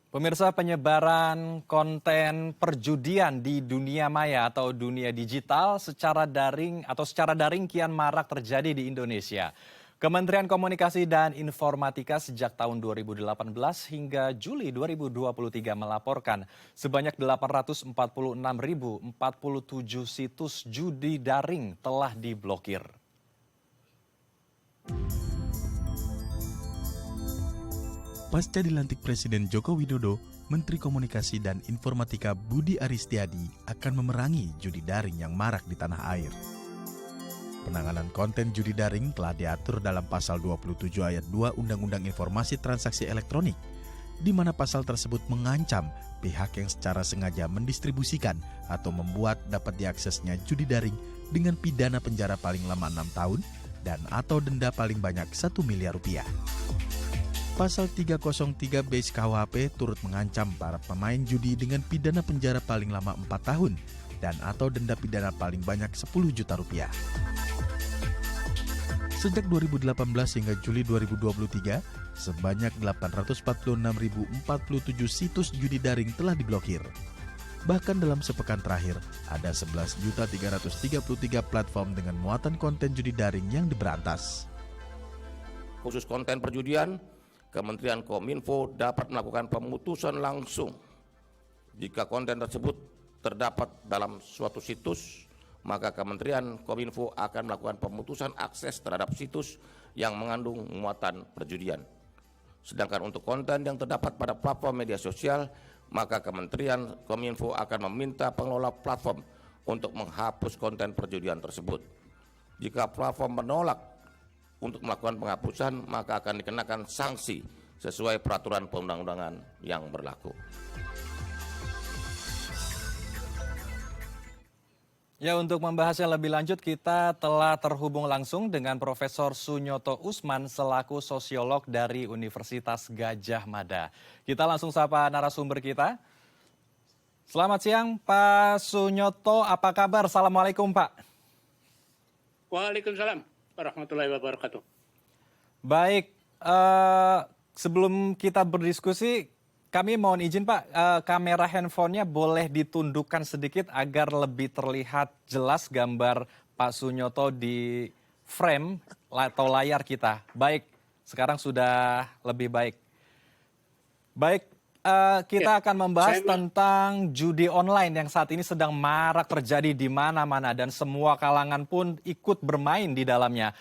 Pemirsa, penyebaran konten perjudian di dunia maya atau dunia digital secara daring kian marak terjadi di Indonesia. Kementerian Komunikasi dan Informatika sejak tahun 2018 hingga Juli 2023 melaporkan sebanyak 846.047 situs judi daring telah diblokir. Pasca dilantik Presiden Joko Widodo, Menteri Komunikasi dan Informatika Budi Aristiadi akan memerangi judi daring yang marak di tanah air. Penanganan konten judi daring telah diatur dalam Pasal 27 Ayat 2 Undang-Undang Informasi Transaksi Elektronik, di mana pasal tersebut mengancam pihak yang secara sengaja mendistribusikan atau membuat dapat diaksesnya judi daring dengan pidana penjara paling lama 6 tahun dan atau denda paling banyak 1 miliar rupiah. Pasal 303 Base KUHP turut mengancam para pemain judi dengan pidana penjara paling lama 4 tahun dan atau denda pidana paling banyak 10 juta rupiah. Sejak 2018 hingga Juli 2023, sebanyak 846.047 situs judi daring telah diblokir. Bahkan dalam sepekan terakhir, ada 11.333 platform dengan muatan konten judi daring yang diberantas. Khusus konten perjudian, Kementerian Kominfo dapat melakukan pemutusan langsung jika konten tersebut terdapat dalam suatu situs, maka Kementerian Kominfo akan melakukan pemutusan akses terhadap situs yang mengandung muatan perjudian. Sedangkan untuk konten yang terdapat pada platform media sosial, maka Kementerian Kominfo akan meminta pengelola platform untuk menghapus konten perjudian tersebut. Jika platform menolak untuk melakukan penghapusan, maka akan dikenakan sanksi sesuai peraturan perundang-undangan yang berlaku. Ya, untuk membahasnya lebih lanjut kita telah terhubung langsung dengan Profesor Sunyoto Usman selaku sosiolog dari Universitas Gadjah Mada. Kita langsung sapa narasumber kita. Selamat siang Pak Sunyoto, apa kabar? Assalamualaikum Pak. Waalaikumsalam warahmatullahi wabarakatuh. Baik, sebelum kita berdiskusi, kami mohon izin Pak, kamera handphonenya boleh ditundukkan sedikit agar lebih terlihat jelas gambar Pak Sunyoto di frame atau layar kita. Baik, sekarang sudah lebih baik. Baik, kita akan membahas tentang judi online yang saat ini sedang marak terjadi di mana-mana dan semua kalangan pun ikut bermain di dalamnya.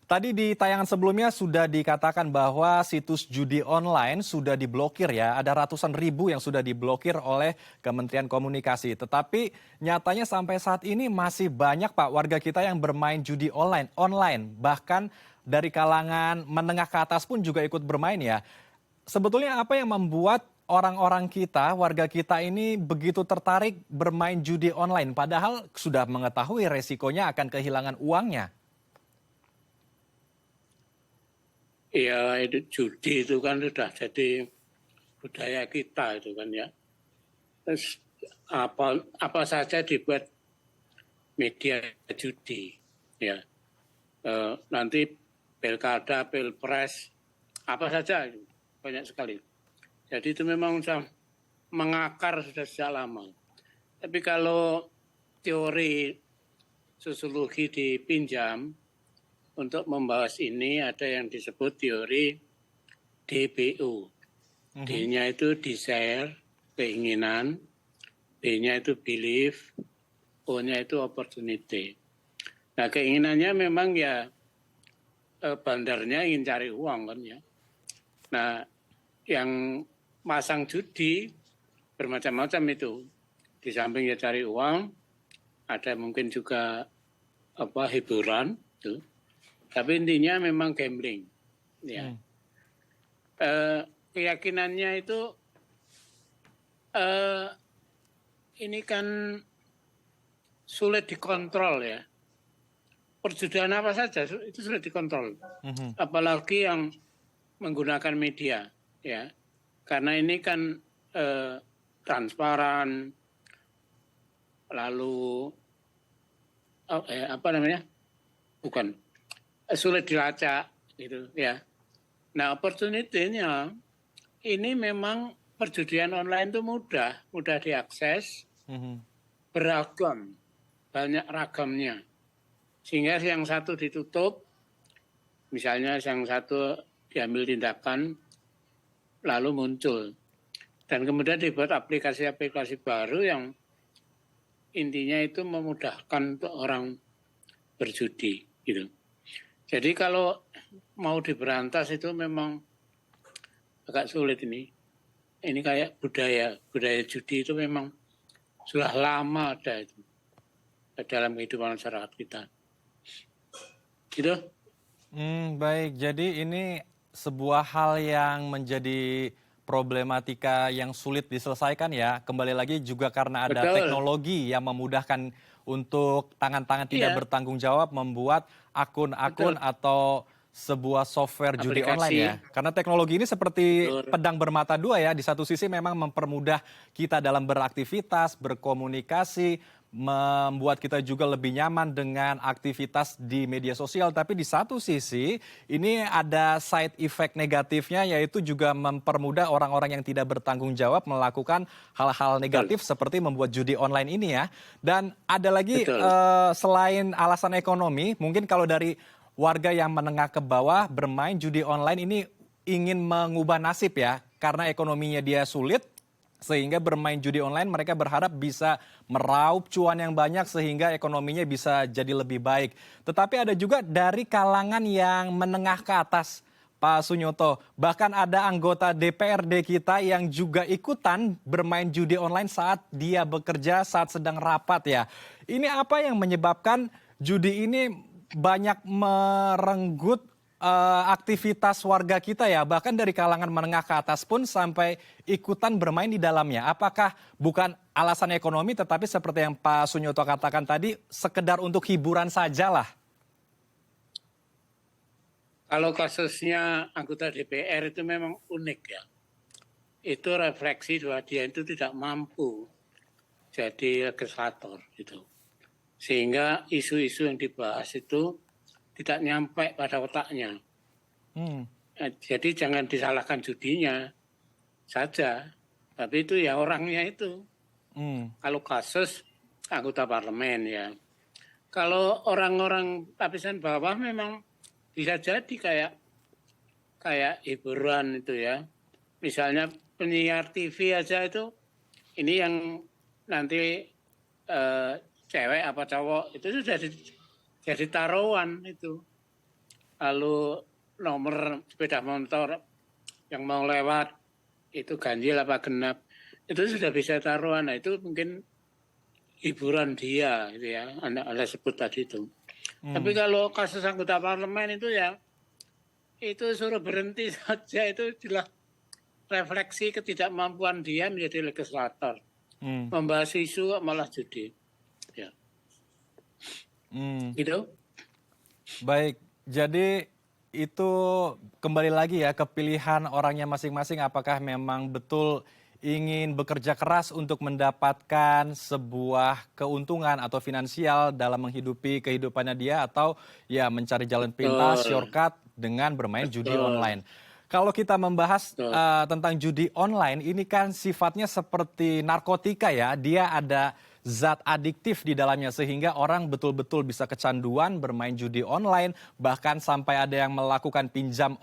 Tadi di tayangan sebelumnya sudah dikatakan bahwa situs judi online sudah diblokir ya. Ada ratusan ribu yang sudah diblokir oleh Kementerian Komunikasi. Tetapi nyatanya sampai saat ini masih banyak Pak warga kita yang bermain judi online. Bahkan dari kalangan menengah ke atas pun juga ikut bermain ya. Sebetulnya apa yang membuat orang-orang kita, warga kita ini begitu tertarik bermain judi online? Padahal sudah mengetahui resikonya akan kehilangan uangnya. Ya, itu judi itu kan sudah jadi budaya kita itu kan ya. Terus apa saja dibuat media judi ya. Nanti pilkada, pilpres, apa saja banyak sekali. Jadi itu memang sudah mengakar sudah sejak lama. Tapi kalau teori sosiologi dipinjam, untuk membahas ini ada yang disebut teori DBO. D-nya itu desire, keinginan, B-nya itu belief, O-nya itu opportunity. Nah keinginannya memang ya bandarnya ingin cari uang kan ya. Nah yang masang judi bermacam-macam itu. Di samping ya cari uang, ada mungkin juga hiburan tuh. Tapi intinya memang gambling, ya. Keyakinannya itu ini kan sulit dikontrol ya. Perjudian apa saja itu sulit dikontrol, apalagi yang menggunakan media, ya. Karena ini kan transparan, lalu sulit dilacak gitu ya. Nah opportunity-nya ini memang perjudian online itu mudah diakses, beragam, banyak ragamnya. Sehingga yang satu ditutup, misalnya yang satu diambil tindakan, lalu muncul. Dan kemudian dibuat aplikasi-aplikasi baru yang intinya itu memudahkan untuk orang berjudi. Gitu. Jadi kalau mau diberantas itu memang agak sulit ini. Ini kayak budaya judi itu memang sudah lama ada itu dalam kehidupan masyarakat kita. Gitu. Baik, jadi ini sebuah hal yang menjadi problematika yang sulit diselesaikan ya. Kembali lagi juga karena ada Betul. teknologi yang memudahkan untuk tangan-tangan tidak bertanggung jawab membuat akun-akun atau sebuah software judi Aplikasi. online ya. Karena teknologi ini seperti pedang bermata dua ya. Di satu sisi memang mempermudah kita dalam beraktivitas, berkomunikasi, membuat kita juga lebih nyaman dengan aktivitas di media sosial. Tapi di satu sisi ini ada side effect negatifnya, yaitu juga mempermudah orang-orang yang tidak bertanggung jawab melakukan hal-hal negatif seperti membuat judi online ini ya. Dan ada lagi selain alasan ekonomi, mungkin kalau dari warga yang menengah ke bawah bermain judi online ini ingin mengubah nasib ya, karena ekonominya dia sulit, sehingga bermain judi online mereka berharap bisa meraup cuan yang banyak sehingga ekonominya bisa jadi lebih baik. Tetapi ada juga dari kalangan yang menengah ke atas, Pak Sunyoto. Bahkan ada anggota DPRD kita yang juga ikutan bermain judi online saat dia bekerja, saat sedang rapat ya. Ini apa yang menyebabkan judi ini banyak merenggut aktivitas warga kita ya, bahkan dari kalangan menengah ke atas pun sampai ikutan bermain di dalamnya. Apakah bukan alasan ekonomi, tetapi seperti yang Pak Sunyoto katakan tadi, sekedar untuk hiburan sajalah? Kalau kasusnya anggota DPR itu memang unik ya. Itu refleksi bahwa dia itu tidak mampu jadi legislator gitu. Sehingga isu-isu yang dibahas itu tidak nyampe pada otaknya. Jadi jangan disalahkan judinya saja, tapi itu ya orangnya itu. Kalau kasus anggota parlemen ya. Kalau orang-orang lapisan bawah memang bisa jadi kayak hiburan itu ya. Misalnya penyiar TV aja itu, ini yang nanti cewek apa cowok itu sudah jadi taruhan itu. Lalu nomor sepeda motor yang mau lewat itu ganjil apa genap itu sudah bisa taruhan. Nah, itu mungkin hiburan dia gitu ya, Anda sebut tadi itu. Tapi kalau kasus anggota parlemen itu ya itu suruh berhenti saja, itu jelas refleksi ketidakmampuan dia menjadi legislator. Membahas isu malah judi. Ya. Gitu. Baik, jadi itu kembali lagi ya ke pilihan orangnya masing-masing, apakah memang betul ingin bekerja keras untuk mendapatkan sebuah keuntungan atau finansial dalam menghidupi kehidupannya dia, atau ya mencari jalan pintas, shortcut dengan bermain judi online. Kalau kita membahas tentang judi online, ini kan sifatnya seperti narkotika ya, dia ada zat adiktif di dalamnya sehingga orang betul-betul bisa kecanduan bermain judi online, bahkan sampai ada yang melakukan pinjaman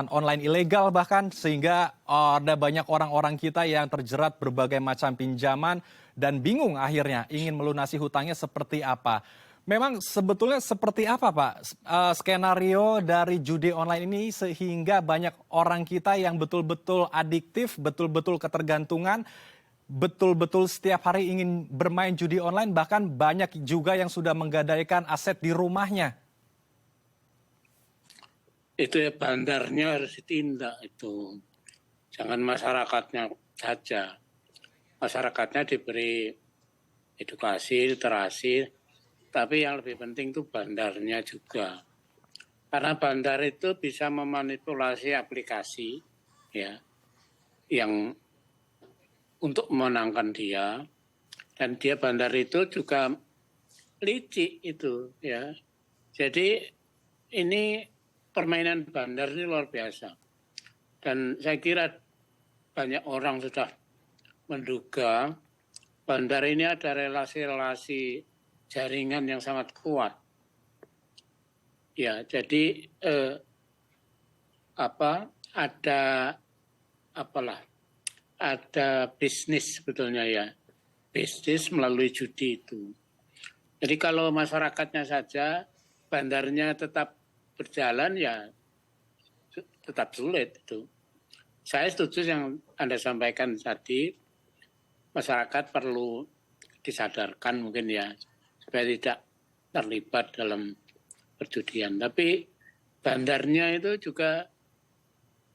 online ilegal bahkan, sehingga ada banyak orang-orang kita yang terjerat berbagai macam pinjaman dan bingung akhirnya ingin melunasi hutangnya seperti apa. Memang sebetulnya seperti apa Pak skenario dari judi online ini sehingga banyak orang kita yang betul-betul adiktif, betul-betul ketergantungan, betul-betul setiap hari ingin bermain judi online, bahkan banyak juga yang sudah menggadaikan aset di rumahnya? Itu ya bandarnya harus ditindak itu. Jangan masyarakatnya saja. Masyarakatnya diberi edukasi, literasi, tapi yang lebih penting itu bandarnya juga. Karena bandar itu bisa memanipulasi aplikasi ya yang untuk memenangkan dia, dan dia bandar itu juga licik itu ya. Jadi ini permainan bandar ini luar biasa, dan saya kira banyak orang sudah menduga bandar ini ada relasi-relasi jaringan yang sangat kuat. Ya, jadi ada bisnis sebetulnya ya, bisnis melalui judi itu. Jadi kalau masyarakatnya saja bandarnya tetap berjalan ya tetap sulit itu. Saya setuju yang Anda sampaikan tadi, masyarakat perlu disadarkan mungkin ya supaya tidak terlibat dalam perjudian. Tapi bandarnya itu juga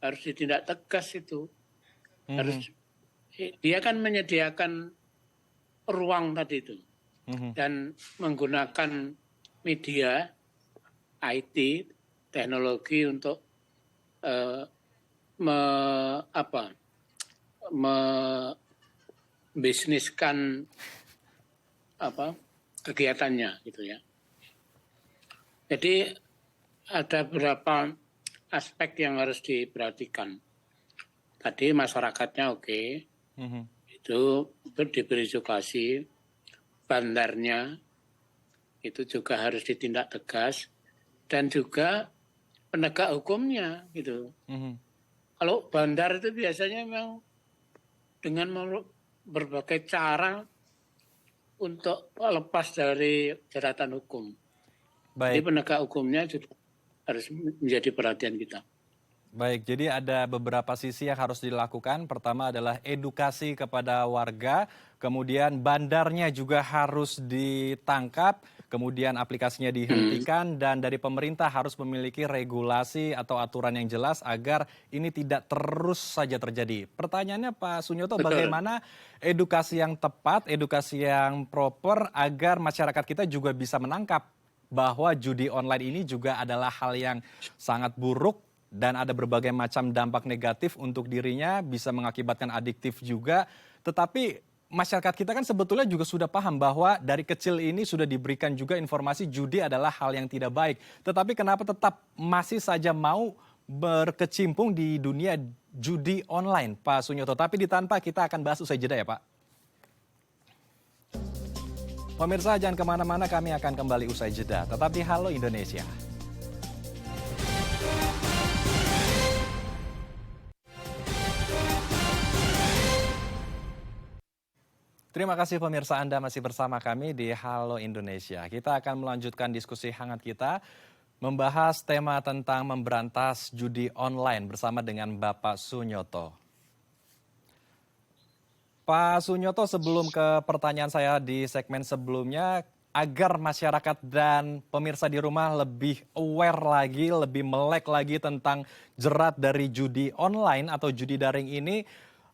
harus ditindak tegas itu. Harus dia kan menyediakan ruang tadi itu dan menggunakan media IT teknologi untuk membisniskan kegiatannya gitu ya. Jadi ada beberapa aspek yang harus diperhatikan. Tadi masyarakatnya oke, itu diberi edukasi, bandarnya itu juga harus ditindak tegas, dan juga penegak hukumnya gitu. Kalau bandar itu biasanya memang dengan berbagai cara untuk lepas dari jeratan hukum. Jadi penegak hukumnya juga harus menjadi perhatian kita. Baik, jadi ada beberapa sisi yang harus dilakukan. Pertama adalah edukasi kepada warga, kemudian bandarnya juga harus ditangkap, kemudian aplikasinya dihentikan, dan dari pemerintah harus memiliki regulasi atau aturan yang jelas agar ini tidak terus saja terjadi. Pertanyaannya Pak Sunyoto, bagaimana edukasi yang tepat, edukasi yang proper agar masyarakat kita juga bisa menangkap bahwa judi online ini juga adalah hal yang sangat buruk dan ada berbagai macam dampak negatif untuk dirinya, bisa mengakibatkan adiktif juga. Tetapi masyarakat kita kan sebetulnya juga sudah paham bahwa dari kecil ini sudah diberikan juga informasi judi adalah hal yang tidak baik. Tetapi kenapa tetap masih saja mau berkecimpung di dunia judi online, Pak Sunyoto? Tapi ditanpa kita akan bahas usai jeda ya Pak. Pemirsa jangan kemana-mana, kami akan kembali usai jeda. Tetap di Halo Indonesia. Terima kasih pemirsa, Anda masih bersama kami di Halo Indonesia. Kita akan melanjutkan diskusi hangat kita, membahas tema tentang memberantas judi online bersama dengan Bapak Sunyoto. Pak Sunyoto, sebelum ke pertanyaan saya di segmen sebelumnya, agar masyarakat dan pemirsa di rumah lebih aware lagi, lebih melek lagi tentang jerat dari judi online atau judi daring ini,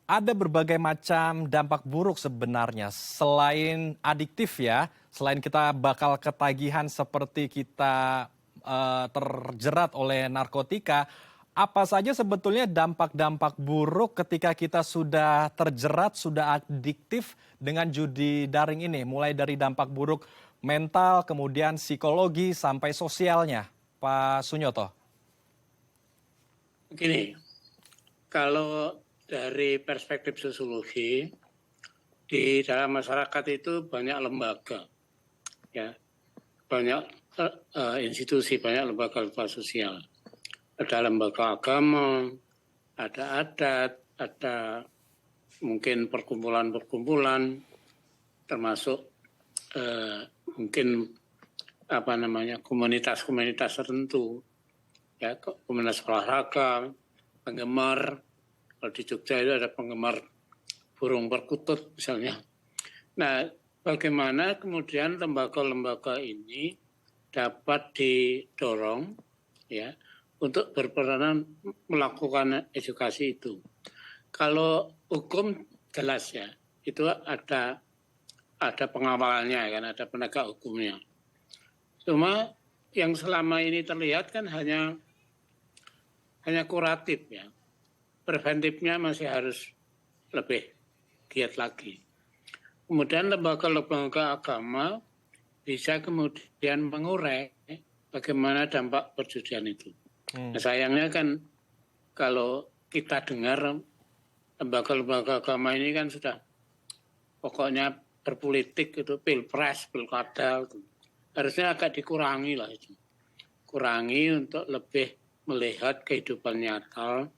ada berbagai macam dampak buruk sebenarnya. Selain adiktif ya, selain kita bakal ketagihan seperti kita terjerat oleh narkotika, apa saja sebetulnya dampak-dampak buruk ketika kita sudah terjerat, sudah adiktif dengan judi daring ini? Mulai dari dampak buruk mental, kemudian psikologi, sampai sosialnya. Pak Sunyoto. Begini, kalau dari perspektif sosiologi, di dalam masyarakat itu banyak lembaga, ya, banyak institusi, banyak lembaga sosial. Ada lembaga agama, ada adat, ada mungkin perkumpulan-perkumpulan, termasuk mungkin komunitas-komunitas tertentu, ya, komunitas olahraga, penggemar. Kalau di Jogja itu ada penggemar burung perkutut misalnya. Nah, bagaimana kemudian lembaga-lembaga ini dapat didorong ya untuk berperanan melakukan edukasi itu. Kalau hukum jelas ya, itu ada pengawalannya kan, ada penegak hukumnya. Cuma yang selama ini terlihat kan hanya kuratif ya. Preventifnya masih harus lebih giat lagi. Kemudian lembaga-lembaga agama bisa kemudian mengurai bagaimana dampak perjudian itu. Nah, sayangnya kan kalau kita dengar lembaga-lembaga agama ini kan sudah pokoknya berpolitik itu pilpres, pilkada itu. Harusnya agak dikurangi lah itu. Kurangi untuk lebih melihat kehidupan nyata,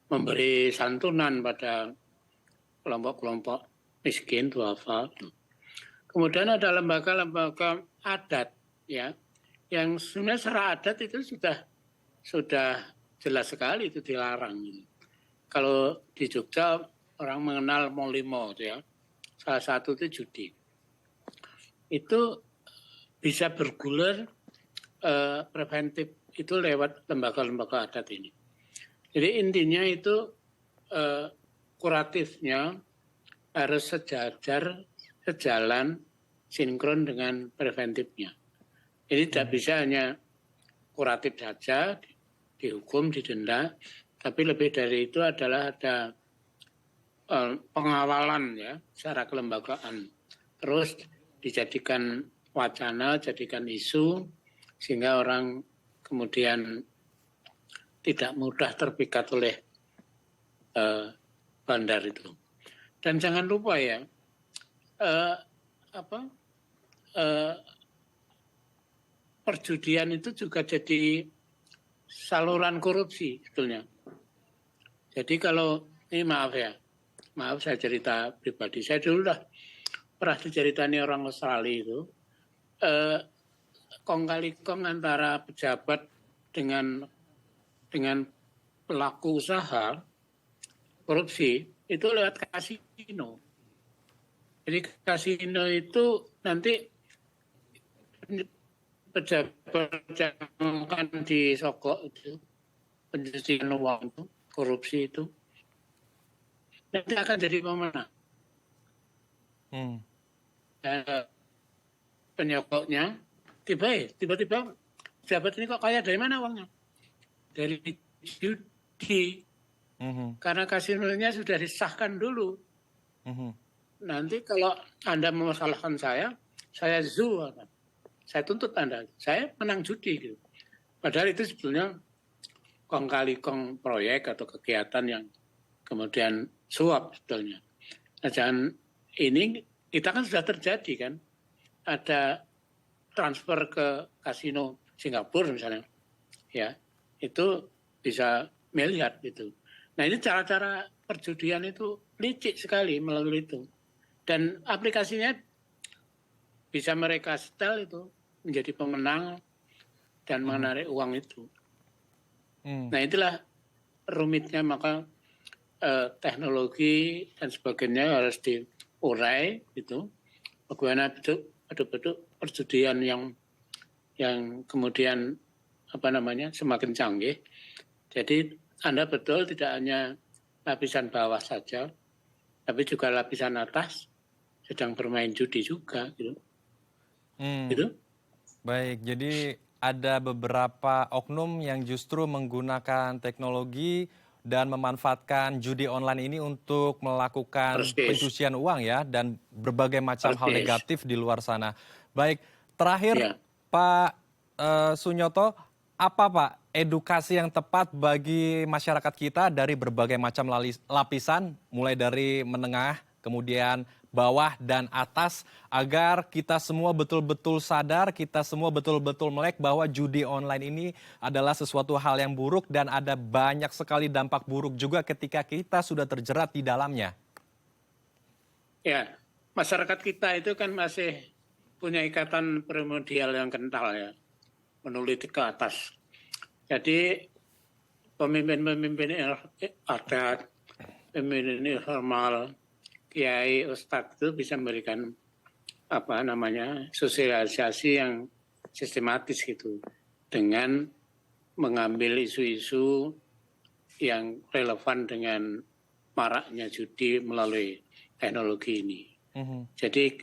memberi santunan pada kelompok-kelompok miskin, duafa. Kemudian ada lembaga-lembaga adat ya, yang sebenarnya secara adat itu sudah jelas sekali itu dilarang. Kalau di Jogja orang mengenal molimo ya, salah satu itu judi. Itu bisa bergulir preventif itu lewat lembaga-lembaga adat ini. Jadi intinya itu kuratifnya harus sejalan, sinkron dengan preventifnya. Jadi tidak bisa hanya kuratif saja, dihukum, didenda, tapi lebih dari itu adalah ada pengawalan ya secara kelembagaan. Terus dijadikan wacana, jadikan isu, sehingga orang kemudian tidak mudah terpikat oleh bandar itu. Dan jangan lupa ya, perjudian itu juga jadi saluran korupsi sebetulnya. Jadi kalau ini maaf saya cerita pribadi, saya dulu pernah diceritani orang Australia itu kong kali kong antara pejabat dengan pelaku usaha korupsi itu lewat kasino. Jadi kasino itu nanti pejabat yang akan disogok itu, pencucian uang itu, korupsi itu, nanti akan jadi pemenang. Penyogoknya tiba-tiba pejabat ini kok kaya, dari mana uangnya? Dari judi. Karena kasinonya sudah disahkan dulu. Nanti kalau Anda memasalahkan saya saya tuntut Anda, saya menang judi gitu. Padahal itu sebetulnya kong kali kong proyek atau kegiatan yang kemudian suap sebetulnya. Nah, jangan ini kita kan sudah terjadi kan, ada transfer ke kasino Singapura misalnya, ya itu bisa miliar gitu. Nah ini cara-cara perjudian itu licik sekali melalui itu, dan aplikasinya bisa mereka setel itu menjadi pemenang dan menarik uang itu. Nah itulah rumitnya, maka teknologi dan sebagainya harus diurai gitu. Bagaimana betul-betul perjudian yang kemudian semakin canggih. Jadi Anda betul tidak hanya lapisan bawah saja, tapi juga lapisan atas sedang bermain judi juga gitu. Gitu. Baik, jadi ada beberapa oknum yang justru menggunakan teknologi dan memanfaatkan judi online ini untuk melakukan pencucian uang ya, dan berbagai macam hal negatif di luar sana. Baik, terakhir Pak Sunyoto, apa Pak edukasi yang tepat bagi masyarakat kita dari berbagai macam lapisan, mulai dari menengah, kemudian bawah dan atas, agar kita semua betul-betul sadar, kita semua betul-betul melek bahwa judi online ini adalah sesuatu hal yang buruk dan ada banyak sekali dampak buruk juga ketika kita sudah terjerat di dalamnya? Ya, masyarakat kita itu kan masih punya ikatan primordial yang kental ya, meneliti ke atas. Jadi pemimpin-pemimpin adat, pemimpin informal, kiai, ustadz itu bisa memberikan sosialisasi yang sistematis gitu, dengan mengambil isu-isu yang relevan dengan maraknya judi melalui teknologi ini. Jadi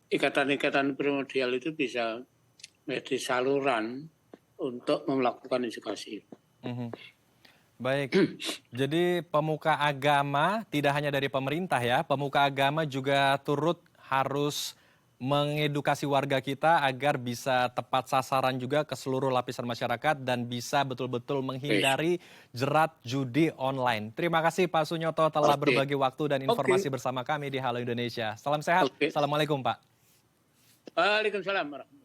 ikatan-ikatan primordial itu bisa menjadi saluran untuk melakukan edukasi. Baik, jadi pemuka agama tidak hanya dari pemerintah ya, pemuka agama juga turut harus mengedukasi warga kita agar bisa tepat sasaran juga ke seluruh lapisan masyarakat dan bisa betul-betul menghindari jerat judi online. Terima kasih Pak Sunyoto telah berbagi waktu dan informasi bersama kami di Halo Indonesia. Salam sehat. Assalamualaikum Pak. Waalaikumsalam warahmatullahi.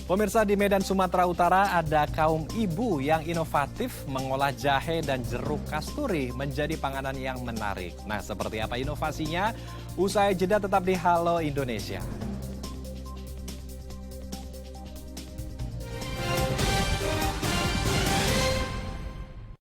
Pemirsa, di Medan, Sumatera Utara ada kaum ibu yang inovatif mengolah jahe dan jeruk kasturi menjadi panganan yang menarik. Nah, seperti apa inovasinya? Usai jeda tetap di Halo Indonesia.